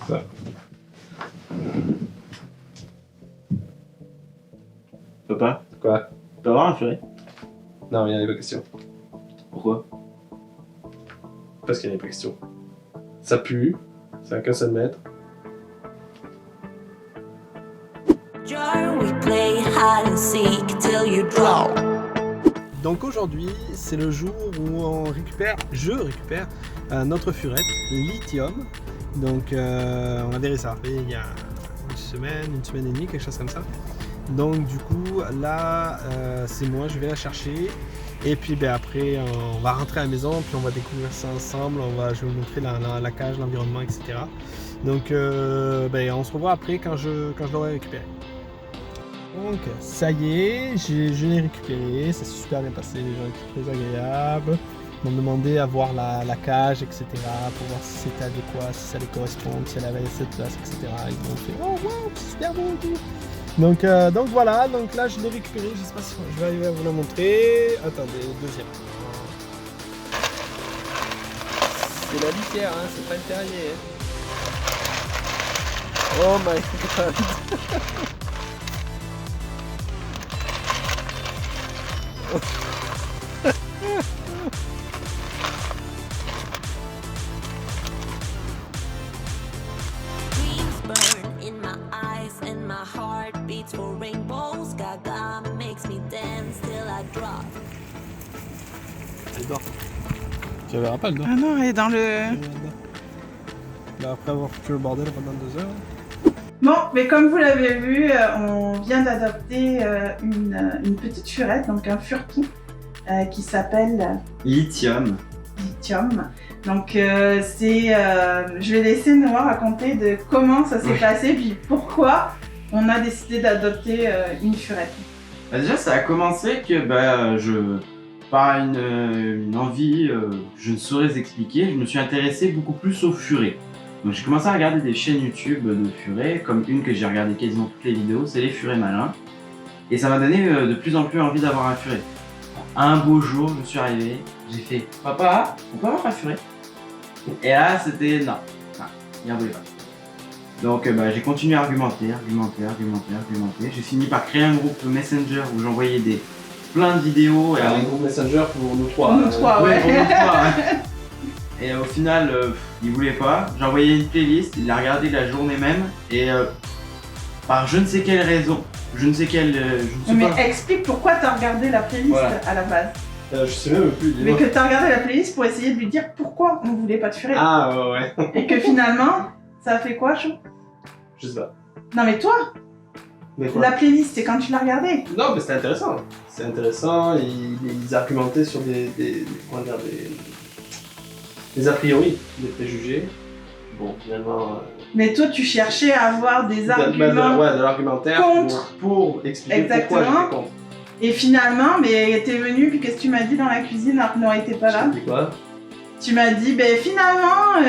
Ouais. Papa, Quoi? tu peux avoir un furet? Non, il n'y en avait pas question. Pourquoi? Parce qu'il n'y en avait pas question. Ça pue, ça n'a qu'un seul mètre. We play hide and seek till you drop. Donc aujourd'hui, c'est le jour où je récupère notre furette lithium. Donc on avait réservé il y a une semaine et demie, quelque chose comme ça. Donc du coup là c'est moi, je vais la chercher. Et puis après on va rentrer à la maison, puis on va découvrir ça ensemble, je vais vous montrer la cage, l'environnement, etc. Donc on se revoit après quand je l'aurai récupéré. Donc ça y est, je l'ai récupéré, ça s'est super bien passé, les gens étaient très agréables. Ils m'ont demandé à voir la cage, etc. pour voir si c'était adéquat, si ça allait correspondre, si elle avait cette place, etc. Ils m'ont fait « Oh wow, c'est super beau et tout !» Donc voilà, donc là je l'ai récupéré, je sais pas si je vais arriver à vous la montrer. Attendez, deuxième. C'est la litière, hein, c'est pas le terrier. Hein. Oh my god. Dreams burn in my eyes and my heart beats for rainbows. Gaga makes me dance till I drop. Elle dort. Tu la verras pas, elle dort. Ah non, elle est dans le... Bah, après avoir foutu le bordel pendant 2 heures. Bon, mais comme vous l'avez vu, on vient d'adopter une petite furette, donc un furtou, qui s'appelle Lithium. Lithium. Donc je vais laisser Noah raconter de comment ça s'est passé, puis pourquoi on a décidé d'adopter une furette. Bah déjà, ça a commencé que par une envie, je ne saurais expliquer, je me suis intéressé beaucoup plus aux furets. Donc j'ai commencé à regarder des chaînes YouTube de furets, comme une que j'ai regardé quasiment toutes les vidéos, c'est les furets malins. Et ça m'a donné de plus en plus envie d'avoir un furet. Un beau jour, je suis arrivé, j'ai fait « Papa, on peut avoir un furet ?» Et là, c'était non, il n'en voulait pas. Donc j'ai continué à argumenter. J'ai fini par créer un groupe Messenger où j'envoyais plein de vidéos. Et Un groupe Messenger pour nous trois. Pour nous trois, ouais. pour nous trois, ouais. Et au final, il voulait pas. J'ai envoyé une playlist, il l'a regardé la journée même. Et par je ne sais quelle raison, je ne sais Mais pas. explique pourquoi t'as regardé la playlist Voilà. à la base. Je sais même plus. Mais que t'as regardé la playlist pour essayer de lui dire pourquoi on voulait pas de furette. Ah ouais. Et que finalement, ça a fait quoi, Chou? Je sais pas. Non mais toi, Mais quoi? la playlist, c'est quand tu l'as regardée. Non, mais c'était intéressant. C'est intéressant, ils argumentaient sur comment dire, des a priori, des préjugés. Bon, finalement... Mais toi, tu cherchais à avoir des arguments. de l'argumentaire contre. pour expliquer Exactement. pourquoi j'étais contre. Et finalement, t'es venu, puis qu'est-ce que tu m'as dit dans la cuisine alors que Noah était pas là? Je te dis quoi? Tu m'as dit, finalement,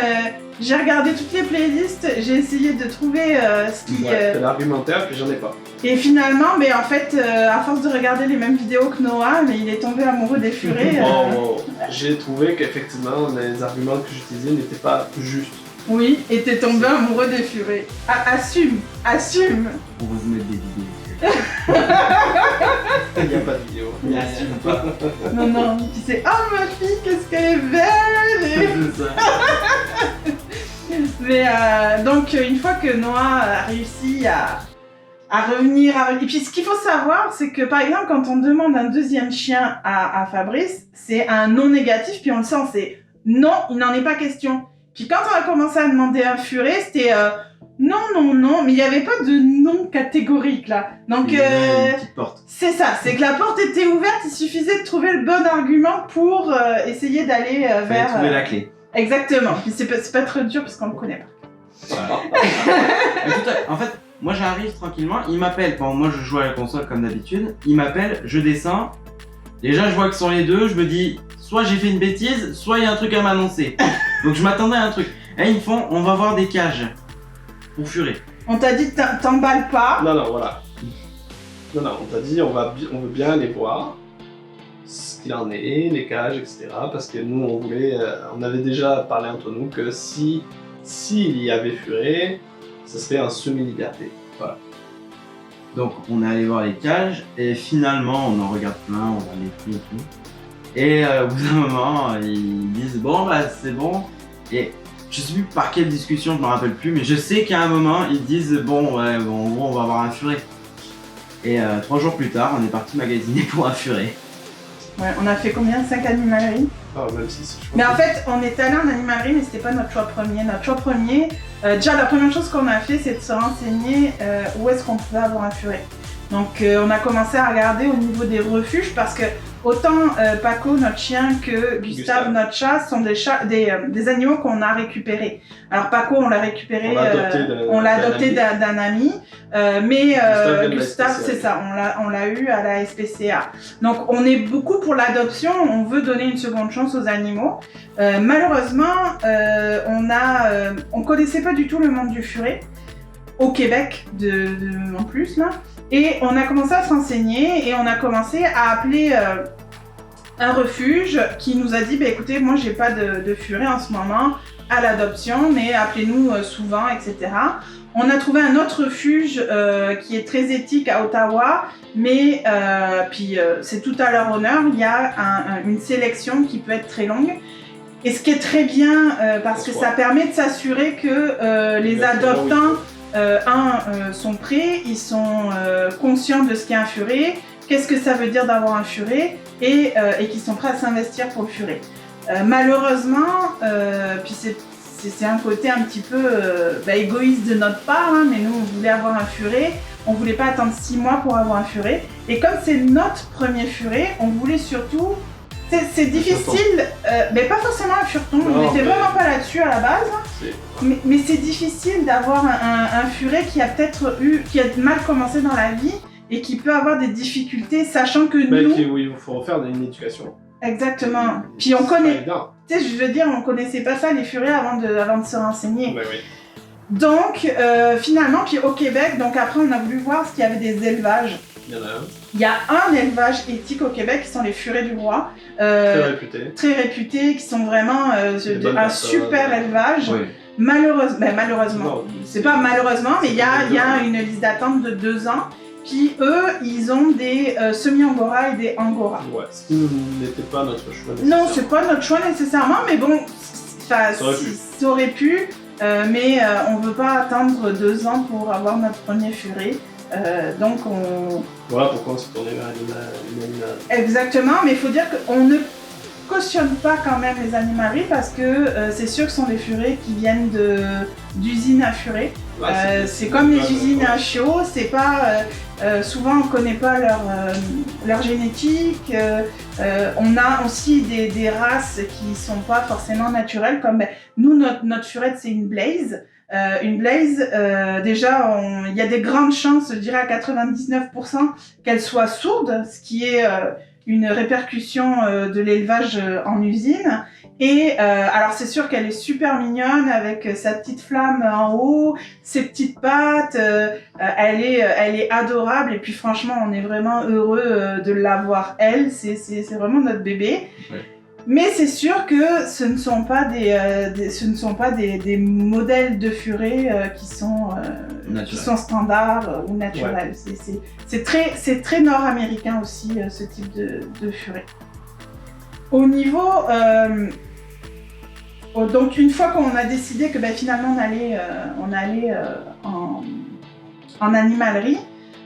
j'ai regardé toutes les playlists, j'ai essayé de trouver ce qui... Ouais, de l'argumentaire, puis j'en ai pas. Et finalement, en fait, à force de regarder les mêmes vidéos que Noah, mais il est tombé amoureux des furets. Bon, j'ai trouvé qu'effectivement, les arguments que j'utilisais n'étaient pas justes. Oui, et t'es tombé amoureux des furets. Assume. On va vous mettre des vidéos. Il n'y a pas de vidéo. Il y a rien. Non, tu sais, oh ma fille, qu'est-ce qu'elle est belle et... C'est ça. Mais donc, une fois que Noah a réussi à revenir... Et puis, ce qu'il faut savoir, c'est que, par exemple, quand on demande un deuxième chien à Fabrice, c'est un non négatif, puis on le sent, c'est non, il n'en est pas question. Puis quand on a commencé à demander un furet, c'était non, mais il n'y avait pas de non catégorique, là. Donc, Il y a une petite porte. c'est ça, c'est que la porte était ouverte, il suffisait de trouver le bon argument pour essayer d'aller Fallait vers... trouver la clé. Exactement, puis c'est pas trop dur parce qu'on le connaît pas. En fait, moi j'arrive tranquillement, il m'appelle pendant moi je joue à la console comme d'habitude, il m'appelle, je descends, déjà je vois que sont les deux, je me dis soit j'ai fait une bêtise, soit il y a un truc à m'annoncer. Donc je m'attendais à un truc. Et ils me font, on va voir des cages pour furer. On t'a dit t'emballes pas. Non, voilà. Non, on t'a dit on veut bien aller voir ce qu'il en est, les cages, etc. Parce que nous, on avait déjà parlé entre nous que si s'il y avait furet, ce serait en semi-liberté. Voilà. Donc on est allé voir les cages et finalement on en regarde plein, on regarde les prix et tout. Et au bout d'un moment ils disent bon bah c'est bon. Et je sais plus par quelle discussion, je me rappelle plus, mais je sais qu'à un moment ils disent bon ouais bon, en gros on va avoir un furet. Et 3 jours plus tard on est parti magasiner pour un furet. Ouais, on a fait combien? 5 animaleries? Ah, même si je Mais en fait, on est allé en animalerie, mais c'était pas notre choix premier. Notre choix premier, déjà la première chose qu'on a fait, c'est de se renseigner où est-ce qu'on pouvait avoir un furet. Donc on a commencé à regarder au niveau des refuges parce que autant Paco, notre chien, que Gustave, notre chat, sont des animaux qu'on a récupérés. Alors Paco, on l'a récupéré, on l'a adopté d'un ami, mais Gustave, c'est ça, on l'a eu à la SPCA. Donc on est beaucoup pour l'adoption, on veut donner une seconde chance aux animaux. Malheureusement, on connaissait pas du tout le monde du furet, au Québec en plus là. Et on a commencé à s'enseigner et on a commencé à appeler un refuge qui nous a dit bah, écoutez, moi j'ai pas de furet en ce moment à l'adoption, mais appelez-nous souvent, etc. On a trouvé un autre refuge qui est très éthique à Ottawa, mais c'est tout à leur honneur, il y a une sélection qui peut être très longue. Et ce qui est très bien, parce que ça permet de s'assurer que les adoptants sont prêts, ils sont conscients de ce qu'est un furet, qu'est-ce que ça veut dire d'avoir un furet, et qu'ils sont prêts à s'investir pour le furet. Malheureusement, puis c'est un côté un petit peu égoïste de notre part, hein, mais nous on voulait avoir un furet, on voulait pas attendre 6 mois pour avoir un furet, et comme c'est notre premier furet, on voulait surtout... C'est difficile, mais pas forcément un fureton, on n'était vraiment pas là-dessus à la base, mais c'est difficile d'avoir un furet qui a mal commencé dans la vie et qui peut avoir des difficultés, sachant que nous... Oui, il faut refaire une éducation. Exactement. Puis on connaît... Tu sais, je veux dire, on connaissait pas ça, les furets, avant de se renseigner. Oui. Donc, finalement, puis au Québec, donc après on a voulu voir s'il y avait des élevages. Il y en a un. Il y a un élevage éthique au Québec qui sont les furets du roi. Très réputés, qui sont vraiment un super élevage. Oui. Malheureusement, c'est pas malheureusement, mais il y a une liste d'attente de 2 ans. Puis eux, ils ont des semi-angora et des angora. Ouais, ce qui n'était pas notre choix nécessairement. Non, c'est pas notre choix nécessairement, mais bon, ça aurait pu. Mais on veut pas attendre 2 ans pour avoir notre premier furet. Donc on... Voilà pourquoi on s'est tourné vers une animalerie. Exactement, mais il faut dire qu'on ne cautionne pas quand même les animaleries parce que c'est sûr que ce sont des furets qui viennent d'usines à furets. Ouais, c'est comme les usines à chiots, c'est pas... souvent on connaît pas leur génétique. On a aussi des races qui sont pas forcément naturelles, comme nous, notre furette c'est une Blaze. Une Blaze, déjà, il y a des grandes chances, je dirais à 99%, qu'elle soit sourde, ce qui est une répercussion de l'élevage en usine. Et alors c'est sûr qu'elle est super mignonne avec sa petite flamme en haut, ses petites pattes, elle est adorable et puis franchement on est vraiment heureux de l'avoir elle, c'est vraiment notre bébé. Ouais. Mais c'est sûr que ce ne sont pas des modèles de furets qui sont standards ou naturels. Ouais. C'est très nord-américain aussi ce type de furet. Au niveau donc une fois qu'on a décidé que finalement on allait en animalerie.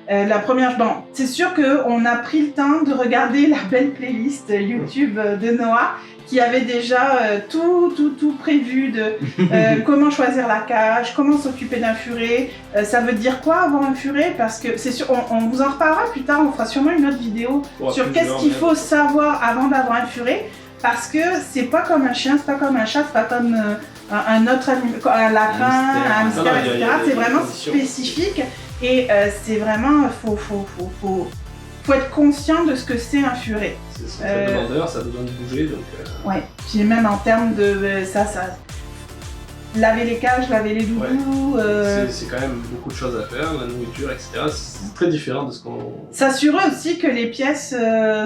La première, c'est sûr qu'on a pris le temps de regarder la belle playlist YouTube de Noah qui avait déjà tout prévu de comment choisir la cage, comment s'occuper d'un furet, ça veut dire quoi avoir un furet, parce que c'est sûr, on vous en reparlera plus tard, on fera sûrement une autre vidéo sur qu'est-ce qu'il faut savoir avant d'avoir un furet, parce que c'est pas comme un chien, c'est pas comme un chat, c'est pas comme un autre animal, un lapin, un hamster, etc. C'est vraiment spécifique. Et c'est vraiment, faut être conscient de ce que c'est un furet. C'est très demandeur, ça a besoin de bouger, donc... Ouais, puis même en termes de ça, laver les cages, laver les doudous... Ouais. C'est quand même beaucoup de choses à faire, la nourriture, etc. C'est très différent de ce qu'on... S'assurer aussi que les pièces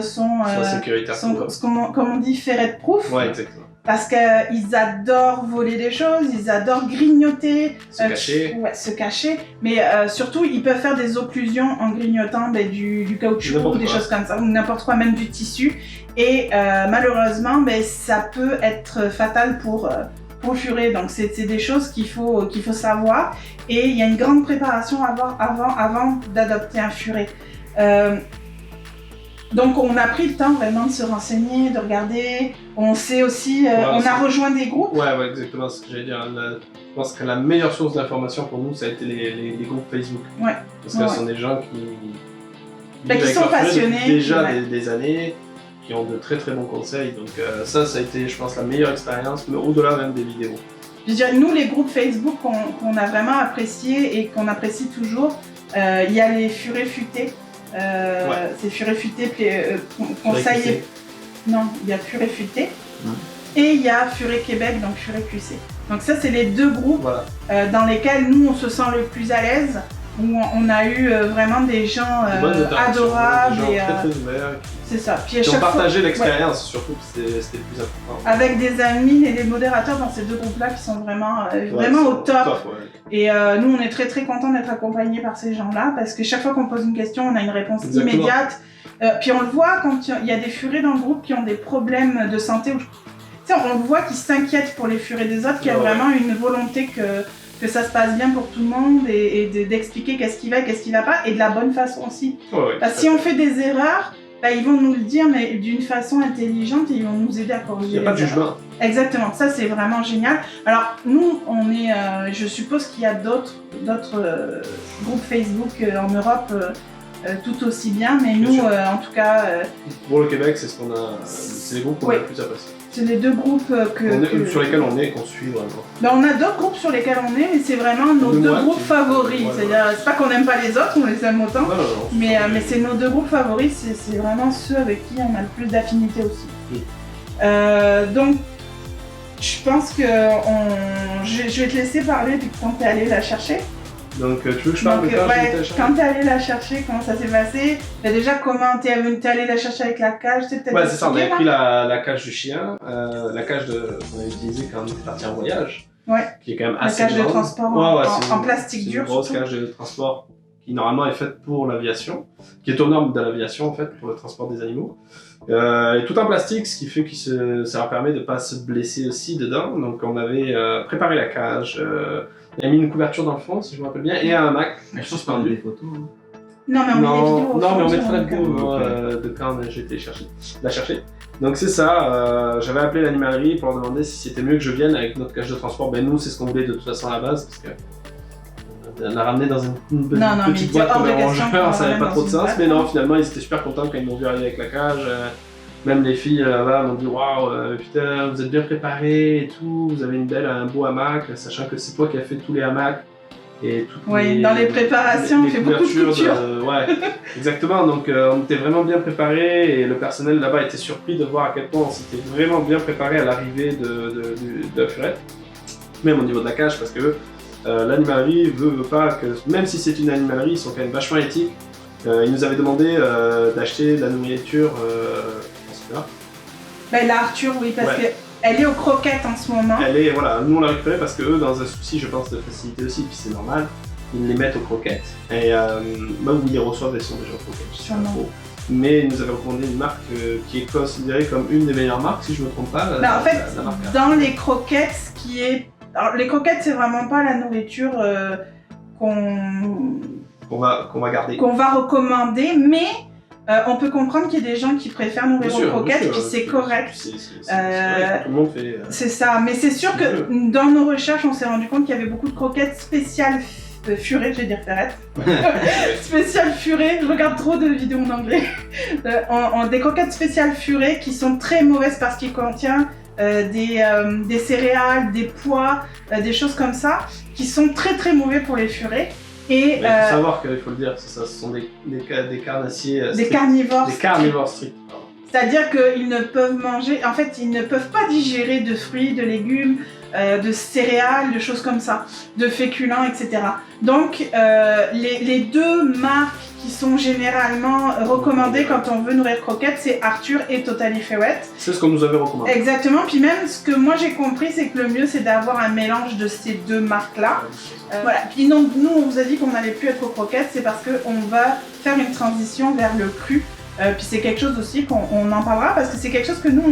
sont sécuritaires, comme on dit, ferret-proof. Ouais, exactement. parce qu'ils adorent voler des choses, ils adorent grignoter, Se cacher. ouais, se cacher, mais surtout ils peuvent faire des occlusions en grignotant du caoutchouc, N'importe des quoi. choses comme ça, ou n'importe quoi, même du tissu, et malheureusement ça peut être fatal pour le furet, donc c'est des choses qu'il faut savoir, et il y a une grande préparation avant d'adopter un furet. Donc on a pris le temps vraiment de se renseigner, de regarder, on sait aussi, on a rejoint des groupes. Ouais, exactement ce que j'allais dire. Je pense que la meilleure source d'information pour nous, ça a été les groupes Facebook. Ouais. Parce que Ouais. ce sont des gens qui Bah, qui vivent avec sont leur furet depuis passionnés, déjà ouais. des années, qui ont de très très bons conseils. Donc ça a été, je pense, la meilleure expérience, mais au-delà même des vidéos. Je dirais, nous, les groupes Facebook qu'on a vraiment appréciés et qu'on apprécie toujours, il y a les furets futés. Ouais. Ces furets futés Furet conseillés. QC. Non, il y a Furet Futé. Ouais. Et il y a Furet Québec, donc Furet QC. Donc ça, c'est les deux groupes Voilà. dans lesquels nous, on se sent le plus à l'aise, où on a eu vraiment des gens Des bonnes interactions, adorables. des gens Et, très très ouverts, c'est ça. Puis à qui ont chaque fois, partagé l'expérience, surtout, c'était le plus important. avec des admins et des modérateurs dans ces deux groupes-là qui sont vraiment, vraiment au top. Ouais. Et nous, on est très très contents d'être accompagnés par ces gens-là parce que chaque fois qu'on pose une question, on a une réponse Exactement. immédiate. Puis on le voit quand il y a des furets dans le groupe qui ont des problèmes de santé. Tu sais, on le voit qu'ils s'inquiètent pour les furets des autres, qu'il y a Ouais. vraiment une volonté que ça se passe bien pour tout le monde et d'expliquer qu'est-ce qui va et qu'est-ce qui va pas, et de la bonne façon aussi. Ouais, Parce que si on fait des erreurs, bah, ils vont nous le dire, mais d'une façon intelligente, et ils vont nous aider à corriger. il n'y a pas de les erreurs. jugement. Exactement, ça c'est vraiment génial. Alors nous, on est, je suppose qu'il y a d'autres groupes Facebook en Europe tout aussi bien, mais Bien nous, sûr. en tout cas, Pour le Québec, c'est c'est les groupes qu'on a Ouais. le plus apprécié. c'est les deux groupes Sur lesquels on est, qu'on suit vraiment. Ben, on a d'autres groupes sur lesquels on est, mais c'est vraiment nos Nous, deux moi, groupes qui- favoris. Ouais, C'est-à-dire, c'est pas qu'on n'aime pas les autres, on les aime autant. Non, Mais c'est nos deux groupes favoris, c'est vraiment ceux avec qui on a le plus d'affinité aussi. Oui. Donc, je pense que je vais te laisser parler puis quand t'es allé la chercher. Donc, tu veux que je parle Donc, de quand ouais, j'étais à Charles? quand t'es allé la chercher, comment ça s'est passé? Et déjà, comment t'es allé la chercher avec la cage? Tu sais, peut-être Ouais, c'est ça, on avait expliquer, pris là la cage du chien, la cage qu'on avait utilisée quand on était parti en voyage, Ouais. qui est quand même La assez cage de grande. transport Ouais, ouais, en c'est une- plastique c'est dur. une grosse surtout. cage de transport qui normalement est faite pour l'aviation, qui est aux normes de l'aviation en fait, pour le transport des animaux. Et tout en plastique, ce qui fait que ça leur permet de ne pas se blesser aussi dedans. Donc on avait préparé la cage, on a mis une couverture dans le fond, si je me rappelle bien, et un hamac. Je pense qu'on a des photos. Hein. Non, mais on met des vidéos. au Non, fond, mais on sur mettra la le vidéo câble. moi, de quand j'ai été la chercher. Donc c'est ça, j'avais appelé l'animalerie pour leur demander si c'était mieux que je vienne avec notre cage de transport. Ben nous, c'est ce qu'on voulait de toute façon à la base, parce que on l'a ramené dans une Non, non, mais petite il boîte était hors comme de un question rangeur, qu'on ça n'avait ramène pas dans trop de une sens. boîte. Mais non, finalement, ils étaient super contents quand ils m'ont vu arriver avec la cage. Même les filles là-bas m'ont dit waouh, putain, vous êtes bien préparés et tout, vous avez un beau hamac, sachant que c'est toi qui as fait tous les hamacs. Et toutes Oui, dans les préparations, on fait beaucoup de couvertures couture. ouais, exactement. Donc on était vraiment bien préparés et le personnel là-bas était surpris de voir à quel point on s'était vraiment bien préparé à l'arrivée de la furette. Même au niveau de la cage, parce que l'animalerie veut pas que, même si c'est une animalerie, ils sont quand même vachement éthiques. Ils nous avaient demandé d'acheter de la nourriture dans celui-là. Ben, la Arthur, oui, parce Ouais. qu'elle est aux croquettes en ce moment. Elle est, voilà, nous on l'a récupérée parce que eux, dans un souci, je pense, de facilité aussi, puis c'est normal, ils les mettent aux croquettes. Et même où ils les reçoivent, elles sont déjà aux croquettes, je sais pas Sûrement. trop. Mais ils nous avaient recommandé une marque qui est considérée comme une des meilleures marques, si je me trompe pas. Ben, en fait, la marque dans les croquettes, ce qui est... Alors, les croquettes, c'est vraiment pas la nourriture qu'on qu'on va garder. va recommander, mais on peut comprendre qu'il y a des gens qui préfèrent nourrir Bien aux sûr, croquettes, bien puis sûr, c'est correct. C'est correct, tout le monde fait. C'est ça, mais c'est sûr que dans nos recherches, on s'est rendu compte qu'il y avait beaucoup de croquettes spéciales furées, je vais dire ferrette. Spéciales furées, je regarde trop de vidéos en anglais. Des croquettes spéciales furées qui sont très mauvaises parce qu'ils contiennent des céréales, des pois, des choses comme ça, qui sont très très mauvais pour les furets. Et Mais il faut savoir qu'il faut le dire, c'est ça, ce sont des carnassiers des stricts. carnivores. Des carnivores stricts. pardon. C'est-à-dire qu'ils ne peuvent manger, en fait, ils ne peuvent pas digérer de fruits, de légumes, de céréales, de choses comme ça, de féculents, etc. Donc les deux marques qui sont généralement recommandées quand on veut nourrir croquettes, c'est Arthur et Totally Ferret. C'est ce qu'on nous avait recommandé. Exactement, puis même ce que moi j'ai compris, c'est que le mieux c'est d'avoir un mélange de ces deux marques-là. Voilà, puis donc nous on vous a dit qu'on n'allait plus être aux croquettes, c'est parce qu'on va faire une transition vers le cru. Puis c'est quelque chose aussi qu'on en parlera parce que c'est quelque chose que nous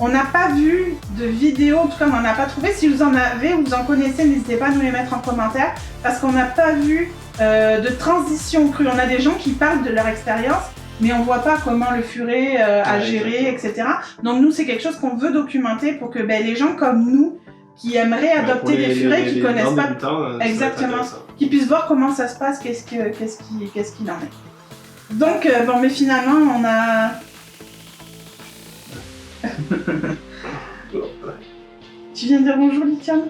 on n'a pas vu de vidéo, en tout cas on n'en a pas trouvé. Si vous en avez ou vous en connaissez, n'hésitez pas à nous les mettre en commentaire parce qu'on n'a pas vu de transition crue. On a des gens qui parlent de leur expérience, mais on voit pas comment le furet a géré, etc. Donc nous c'est quelque chose qu'on veut documenter pour que les gens comme nous qui aimeraient adopter des furets, qui connaissent pas, exactement, qui puissent voir comment ça se passe, qu'est-ce qu'il en est. Donc bon, mais finalement on a Tu viens de dire bonjour, Lithium?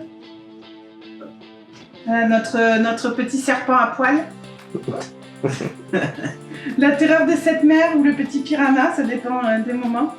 Notre petit serpent à poil. La terreur des sept mers ou le petit piranha, ça dépend des moments.